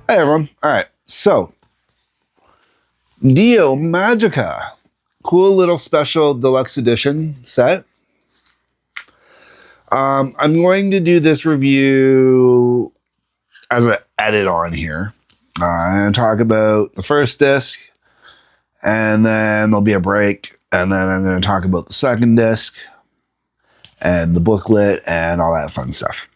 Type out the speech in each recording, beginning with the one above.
Hey everyone. All right. So, Dio Magica. Cool little special deluxe edition set. I'm going to do this review as an edit on here. I'm going to talk about the first disc, and then there'll be a break, and then I'm going to talk about the second disc, and the booklet, and all that fun stuff.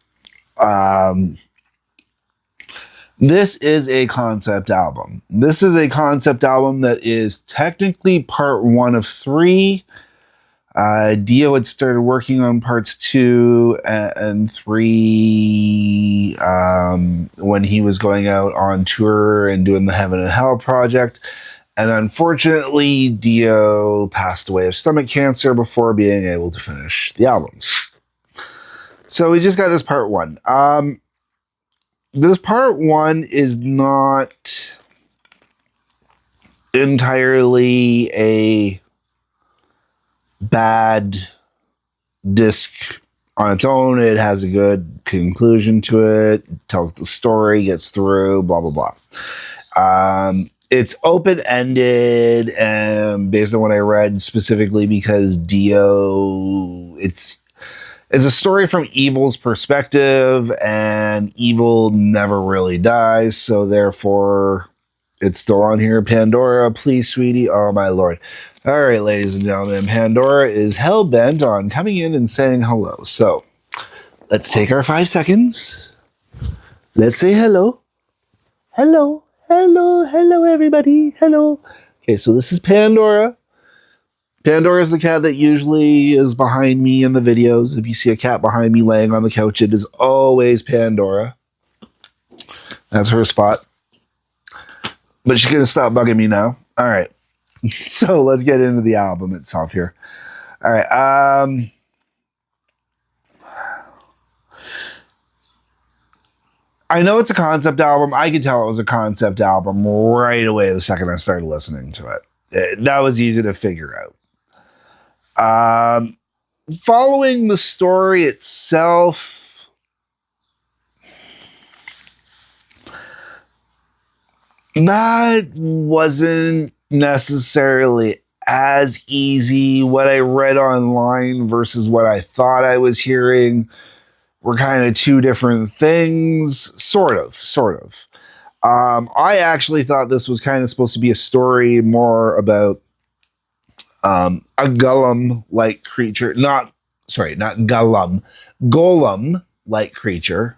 This is a concept album. This is a concept album that is technically part one of three. Dio had started working on parts 2 and 3 when he was going out on tour and doing the Heaven and Hell project. And unfortunately, Dio passed away of stomach cancer before being able to finish the albums. So we just got this part 1. This part 1 is not entirely a bad disc on its own. It has a good conclusion to it, tells the story, gets through, blah, blah, blah. It's open-ended, and based on what I read, specifically because Dio, it's a story from Evil's perspective, and Evil never really dies, so therefore it's still on here. Pandora, please, sweetie. Oh, my Lord. All right, ladies and gentlemen, Pandora is hell-bent on coming in and saying hello. So let's take our 5 seconds. Let's say hello. Hello, hello, hello, everybody. Hello. Okay, so this is Pandora. Pandora is the cat that usually is behind me in the videos. If you see a cat behind me laying on the couch, it is always Pandora. That's her spot. But she's going to stop bugging me now. All right. So let's get into the album itself here. All right. I know it's a concept album. I could tell it was a concept album right away the second I started listening to it. That was easy to figure out. Following the story itself, that wasn't necessarily as easy. What I read online versus what I thought I was hearing were kind of two different things, sort of. I actually thought this was kind of supposed to be a story more about a golem-like creature. Not golem. Golem-like creature.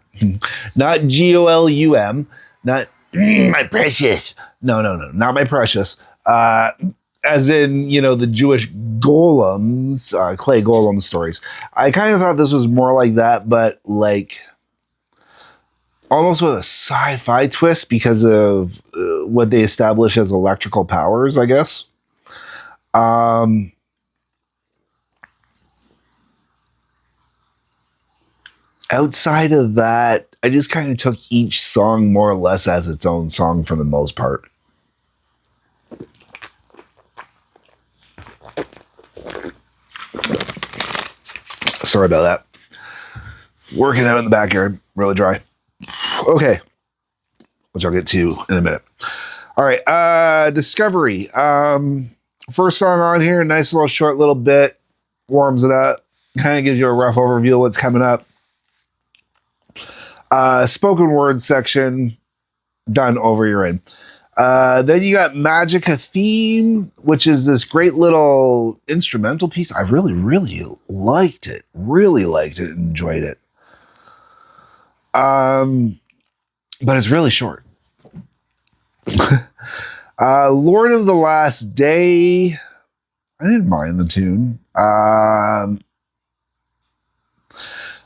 Not Golum. Not my precious. No, not my precious. As in, the Jewish golems, clay golem stories. I kind of thought this was more like that, but like almost with a sci-fi twist because of what they establish as electrical powers, I guess. Outside of that, I just kind of took each song more or less as its own song for the most part. Sorry about that. Working out in the backyard, really dry. Okay, which I'll get to in a minute. All right, Discovery. First song on here, nice little short little bit, warms it up, kind of gives you a rough overview of what's coming up. Spoken word section, done, over, you're in. Then you got Magica theme, which is this great little instrumental piece. I really, really liked it. Really liked it. Enjoyed it. But it's really short. Lord of the Last Day. I didn't mind the tune.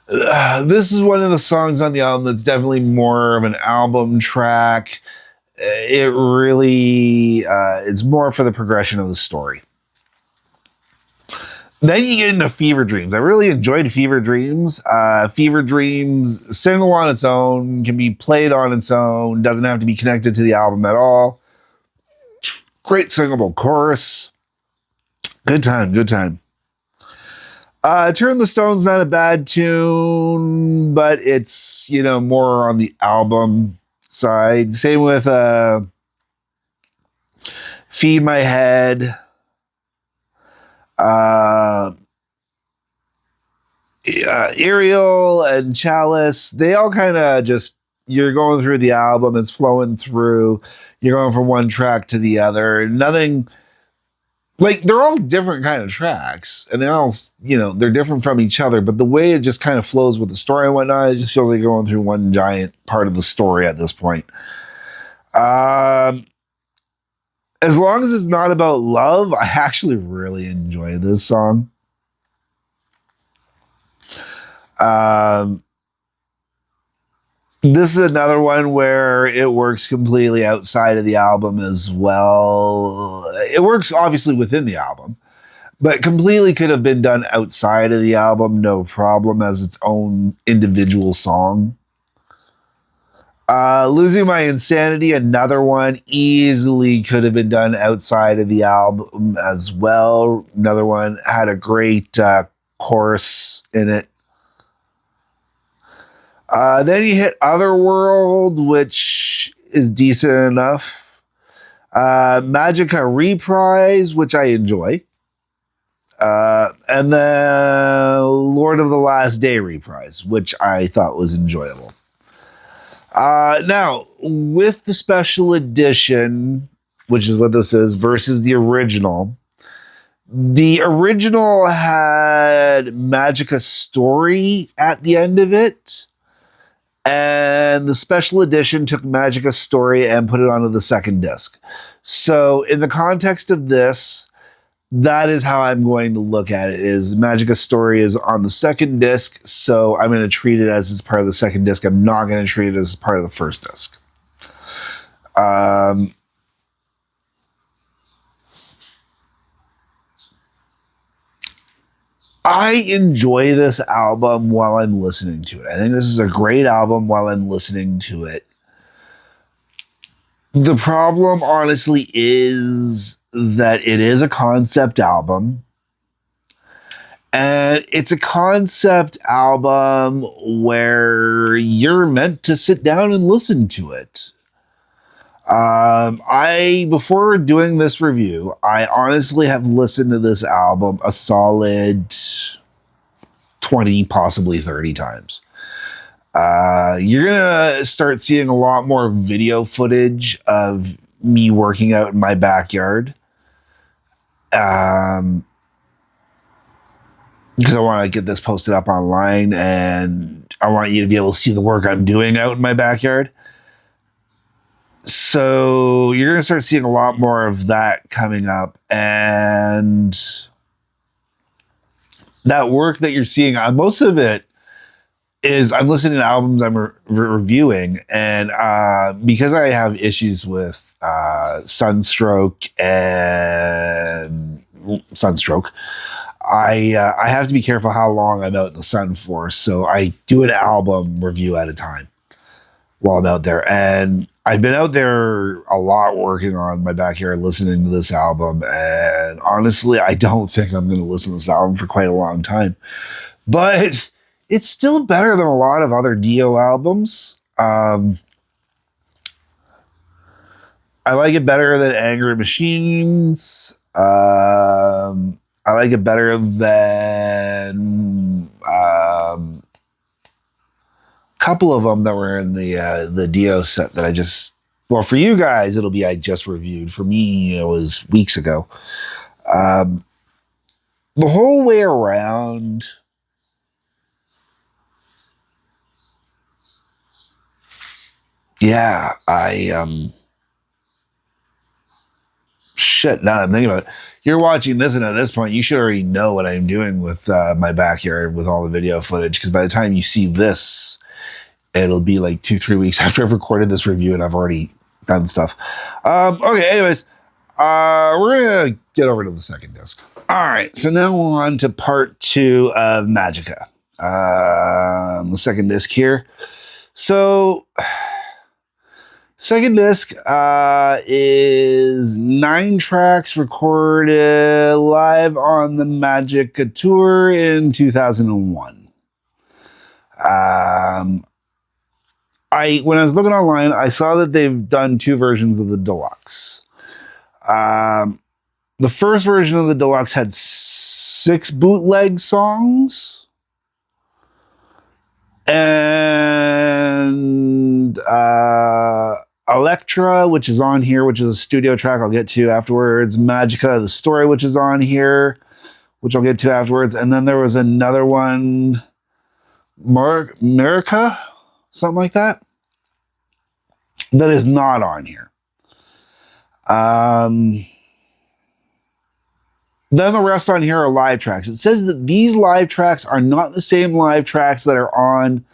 This is one of the songs on the album that's definitely more of an album track. It really, it's more for the progression of the story. Then you get into Fever Dreams. I really enjoyed Fever Dreams. Fever Dreams, single on its own, can be played on its own, doesn't have to be connected to the album at all. Great singable chorus. Good time. Turn the Stone's not a bad tune, but it's, more on the album side. Same with Feed My Head. Ariel and Chalice, they all kind of just, you're going through the album, it's flowing through, you're going from one track to the other. Nothing, like, they're all different kind of tracks, and they all, they're different from each other, but the way it just kind of flows with the story and whatnot, it just feels like going through one giant part of the story at this point. As long as it's not about love, I actually really enjoy this song. This is another one where it works completely outside of the album as well. It works obviously within the album, but completely could have been done outside of the album, no problem, as its own individual song. Losing My Insanity, another one, easily could have been done outside of the album as well. Another one had a great chorus in it. Then you hit Otherworld, which is decent enough. Magica Reprise, which I enjoy. And then Lord of the Last Day Reprise, which I thought was enjoyable. Now, with the special edition, which is what this is, versus the original had Magica Story at the end of it. And the special edition took Magica Story and put it onto the second disc. So in the context of this, that is how I'm going to look at it, is Magica Story is on the second disc, so I'm going to treat it as it's part of the second disc. I'm not going to treat it as part of the first disc. I enjoy this album while I'm listening to it. I think this is a great album while I'm listening to it. The problem, honestly, is that it is a concept album. And it's a concept album where you're meant to sit down and listen to it. Before doing this review, I honestly have listened to this album a solid 20, possibly 30 times. You're gonna start seeing a lot more video footage of me working out in my backyard. Because I want to get this posted up online, and I want you to be able to see the work I'm doing out in my backyard. So you're going to start seeing a lot more of that coming up. And that work that you're seeing, most of it is I'm listening to albums I'm reviewing. And because I have issues with sunstroke, I have to be careful how long I'm out in the sun for. So I do an album review at a time while I'm out there. And I've been out there a lot working on my backyard, listening to this album. And honestly, I don't think I'm going to listen to this album for quite a long time. But it's still better than a lot of other Dio albums. I like it better than Angry Machines. I like it better than a couple of them that were in the Dio set that I just, well, for you guys, it'll be I just reviewed. For me, it was weeks ago. The whole way around, yeah, shit, now that I'm thinking about it, you're watching this, and at this point, you should already know what I'm doing with my backyard with all the video footage, because by the time you see this, it'll be like 2-3 weeks after I've recorded this review and I've already done stuff. Okay, anyways, we're going to get over to the second disc. All right, so now we're on to part 2 of Magica. The second disc here. So, second disc is 9 tracks recorded live on the Magica tour in 2001. when I was looking online, I saw that they've done two versions of the Deluxe. The first version of the Deluxe had 6 bootleg songs, and Electra, which is on here, which is a studio track I'll get to afterwards. Magica, the story, which is on here, which I'll get to afterwards. And then there was another one, Magica, something like that, that is not on here. Then the rest on here are live tracks. It says that these live tracks are not the same live tracks that are on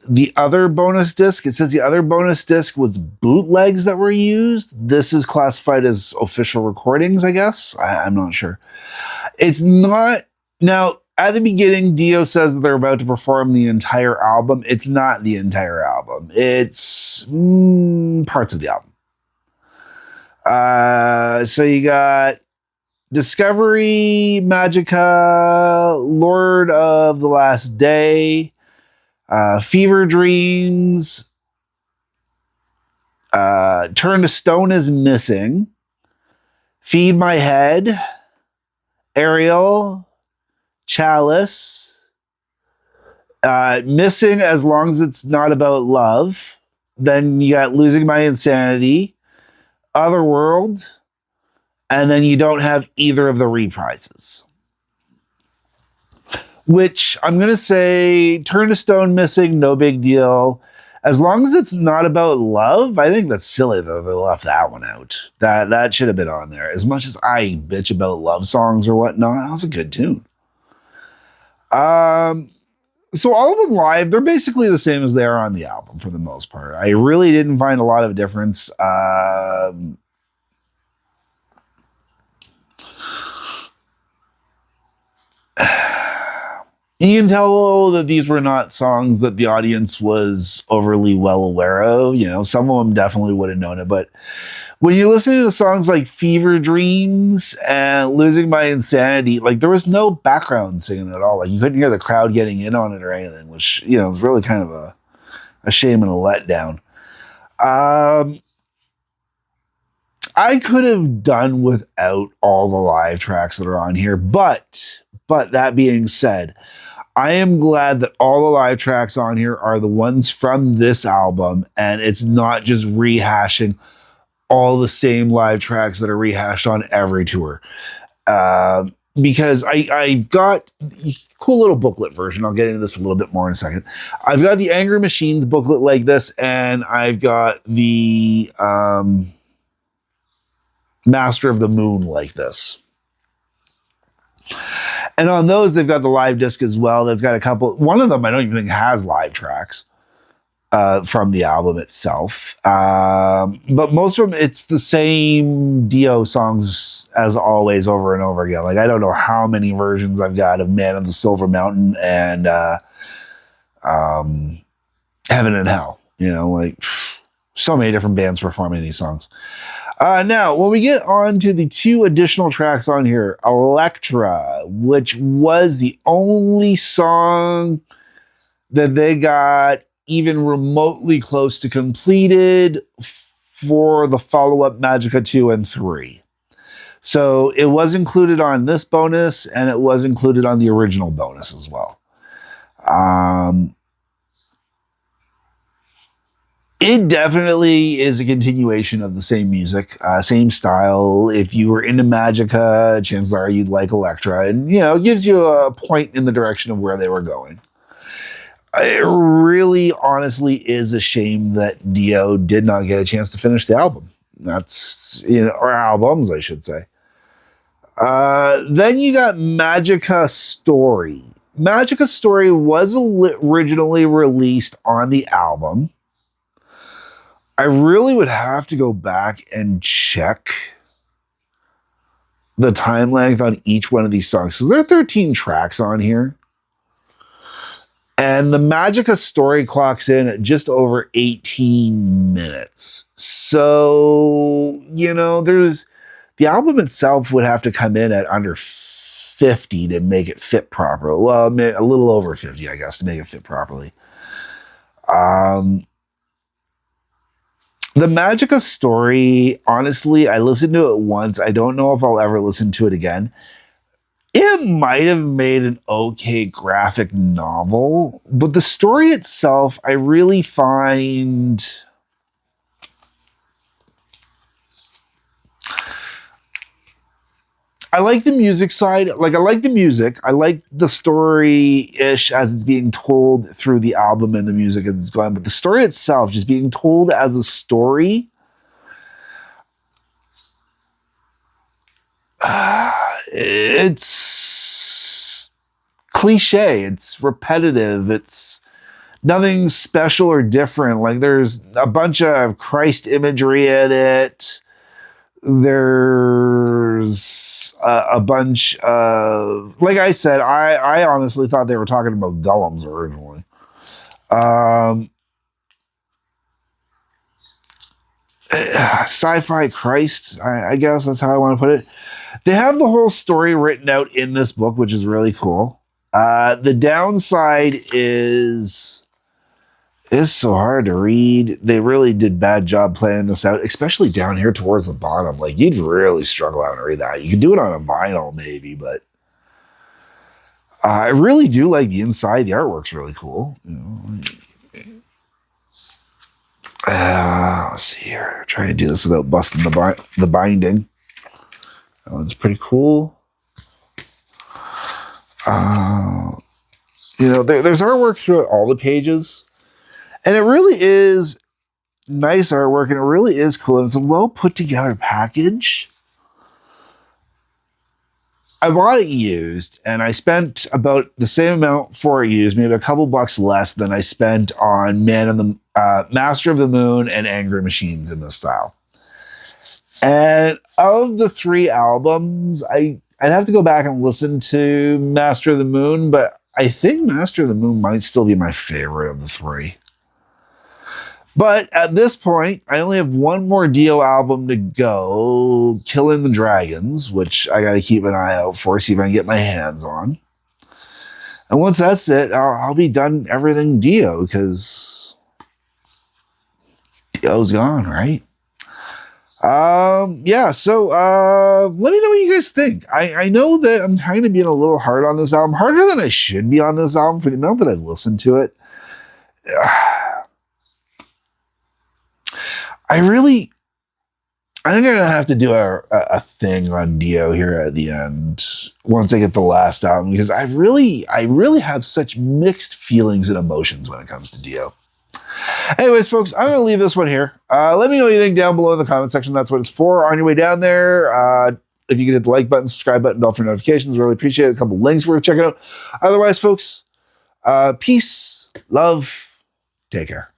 the other bonus disc. It says the other bonus disc was bootlegs that were used. This is classified as official recordings, I guess. I'm not sure. It's not. Now, at the beginning, Dio says that they're about to perform the entire album. It's not the entire album. It's parts of the album. So you got Discovery, Magica, Lord of the Last Day, Fever Dreams, Turn to Stone is missing, Feed My Head, Ariel, Chalice, missing As Long as It's Not About Love. Then you got Losing My Insanity, Otherworld, and then you don't have either of the reprises. Which I'm going to say, Turn to Stone missing, no big deal. As long as it's not about love, I think that's silly that they left that one out. That should have been on there. As much as I bitch about love songs or whatnot, that was a good tune. So all of them live, they're basically the same as they are on the album for the most part. I really didn't find a lot of difference. You can tell that these were not songs that the audience was overly well aware of. You know, some of them definitely would have known it. But when you listen to songs like Fever Dreams and Losing My Insanity, like there was no background singing at all. Like you couldn't hear the crowd getting in on it or anything, which, you know, is really kind of a shame and a letdown. I could have done without all the live tracks that are on here, but that being said, I am glad that all the live tracks on here are the ones from this album, and it's not just rehashing all the same live tracks that are rehashed on every tour. Because I've got a cool little booklet version. I'll get into this a little bit more in a second. I've got the Angry Machines booklet like this, and I've got the Master of the Moon like this. And on those, they've got the live disc as well. That's got a couple. One of them I don't even think has live tracks from the album itself. But most of them, it's the same Dio songs as always over and over again. Like I don't know how many versions I've got of Man of the Silver Mountain and Heaven and Hell. You know, like so many different bands performing these songs. Now, when we get on to the 2 additional tracks on here, Electra, which was the only song that they got even remotely close to completed for the follow-up Magica 2 and 3. So it was included on this bonus, and it was included on the original bonus as well. It definitely is a continuation of the same music, same style. If you were into Magica, chances are you'd like Electra. And, you know, it gives you a point in the direction of where they were going. It really, honestly, is a shame that Dio did not get a chance to finish the album. That's, you know, or albums, I should say. Then you got Magica Story. Magica Story was originally released on the album. I really would have to go back and check the time length on each one of these songs. So there are 13 tracks on here. And the Magica Story clocks in at just over 18 minutes. So, you know, the album itself would have to come in at under 50 to make it fit properly. Well, a little over 50, I guess, to make it fit properly. The Magica story, honestly, I listened to it once. I don't know if I'll ever listen to it again. It might have made an okay graphic novel, but the story itself, I really find. I like the music side. Like, I like the music. I like the story ish as it's being told through the album and the music as it's going. But the story itself, just being told as a story, it's cliche. It's repetitive. It's nothing special or different. Like, there's a bunch of Christ imagery in it. There's a bunch of, like I said, I honestly thought they were talking about golems originally. Sci-fi Christ, I guess that's how I want to put it. They have the whole story written out in this book, which is really cool. The downside is it's so hard to read. They really did bad job planning this out, especially down here towards the bottom. Like, you'd really struggle out to read that. You could do it on a vinyl maybe, but I really do like the inside. The artwork's really cool. You know, let's see here. Trying to do this without busting the binding. That one's pretty cool. You know, there's artwork throughout all the pages. And it really is nice artwork, and it really is cool. And it's a well put together package. I bought it used, and I spent about the same amount for it used, maybe a couple bucks less than I spent on Master of the Moon and Angry Machines in this style. And of the three albums, I'd have to go back and listen to Master of the Moon, but I think Master of the Moon might still be my favorite of the three. But at this point, I only have one more Dio album to go, Killing the Dragons, which I got to keep an eye out for, see if I can get my hands on. And once that's it, I'll be done everything Dio, because Dio's gone, right? Yeah, so let me know what you guys think. I know that I'm kind of being a little hard on this album, harder than I should be on this album for the amount that I've listened to it. I think I'm gonna have to do a thing on Dio here at the end once I get the last album, because I really have such mixed feelings and emotions when it comes to Dio. Anyways, folks, I'm gonna leave this one here. Let me know what you think down below in the comment section. That's what it's for. On your way down there, if you could hit the like button, subscribe button, bell for notifications, really appreciate it. A couple links worth checking out. Otherwise, folks, peace, love, take care.